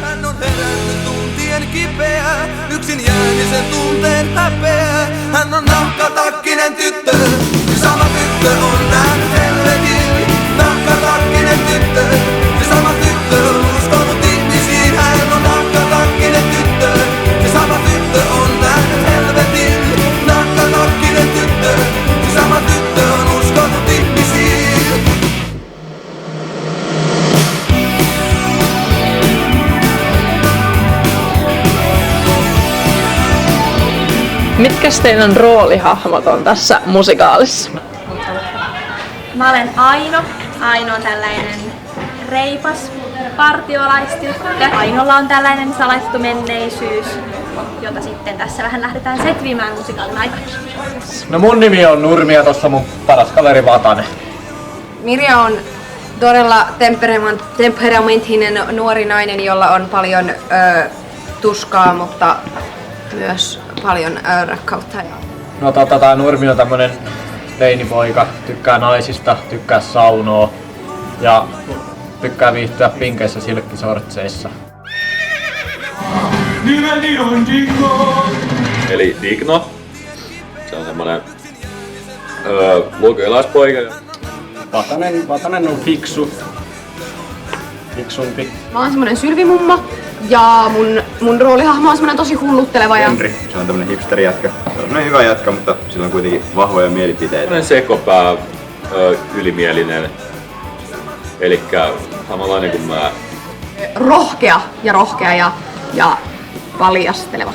Hän on herännyt tuntien kipeä, yksin jäämisen tunteen häpeä. Hän on nahkatakkinen tyttö, se sama tyttö on nähnyt helvetin. Nahkatakkinen tyttö, se sama tyttö on uskonut ihmisiin. Hän on nahkatakkinen tyttö, se sama tyttö on nähnyt helvetin. Nahkatakkinen tyttö, se sama tyttö on uskonut ihmisiin. Mitkäs teidän roolihahmot on tässä musikaalissa? Mä olen Aino. Aino on tällainen reipas partiolaistyttö. Ainolla on tällainen salattu menneisyys, jota sitten tässä vähän lähdetään setvimään musikaalin aikana. No mun nimi on Nurmi ja tossa mun paras kaveri Vatanen. Mirja on todella temperamenttinen nuori nainen, jolla on paljon tuskaa, mutta myös paljon rakkautta. No tää Nurmi on tämmönen teinipoika, tykkää naisista, tykkää saunoa ja tykkää viihtyä pinkeissä silkkisortseissa. Nimeni on Digno! Eli Digno. Se on semmonen lukiolaispoika. Vatanen on fiksumpi. Mä oon semmonen sylvimumma ja mun roolihahmo on semmonen tosi hullutteleva. Henri, se on tämmönen hipsterijätkä. Se on semmonen hyvä jätkä, mutta sillä on kuitenkin vahvoja mielipiteitä. Semmonen sekopää, ylimielinen. Elikkä samanlainen kuin mä. Rohkea ja paljasteleva.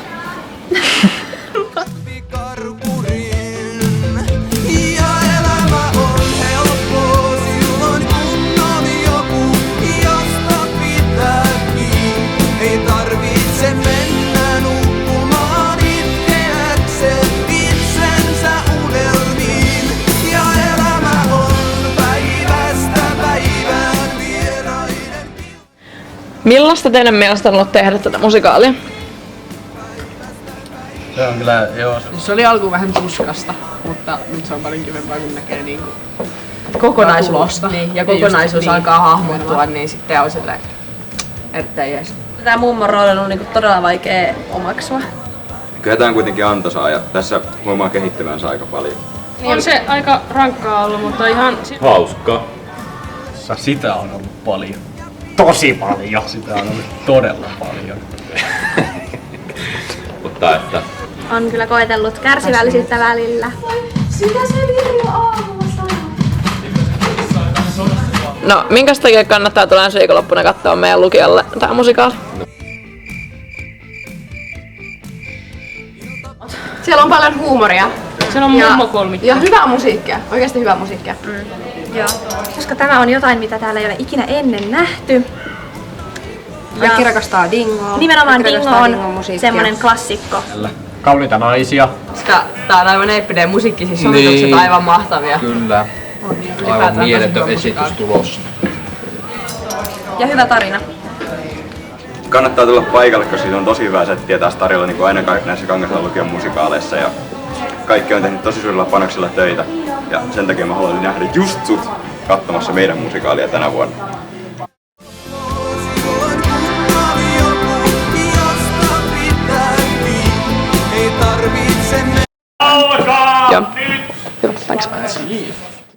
Millaista teidän mielestä on ollut tehdä tätä musikaalia? Se on kyllä, joo. Se oli alkuun vähän tuskasta, mutta nyt se on paljon kivempaa, kun näkee niinku kokonaisuutta. Niin, ja kokonaisuus niin alkaa hahmottua, niin sitten on silleen erittäin jees. Tää mummon rooli on ollut niinku todella vaikea omaksua. Kyllä tää on kuitenkin antoisaa ja tässä huomaa kehittyvänsä aika paljon. On se aika rankkaa ollut, mutta ihan... Hauska. Sitä on ollut paljon. Tosi paljon. Sitä on ollut todella paljon. Mutta että... On kyllä koetellut kärsivällisyyttä välillä. Sitä se Virjo aamulla sanoi. No, minkäs takia kannattaa tulla ensi viikonloppuna katsoa meidän lukijalle tää musikaali? Siellä on paljon huumoria. Siellä on mummokolmikko. Ja hyvää musiikkia, oikeasti hyvää musiikkia. Joo, koska tämä on jotain, mitä täällä ei ole ikinä ennen nähty. Kaikki rakastaa Dingoa. Nimenomaan Dingo on semmonen klassikko. Kauniita naisia. Tää on aivan eeppinen musiikki, siis sovitukset aivan mahtavia. Kyllä. Aivan mieletön esitys tulossa. Ja hyvä tarina. Kannattaa tulla paikalle, koska siitä on tosi hyvää settiä taas tarjolla niin kuin aina näissä Kangasalan lukion musikaaleissa. Ja kaikki on tehnyt tosi suurilla panoksilla töitä. Ja sen takia mä haluan nähdä just sut katsomassa meidän musikaalia tänä vuonna. Joo. Hyvä, thanks.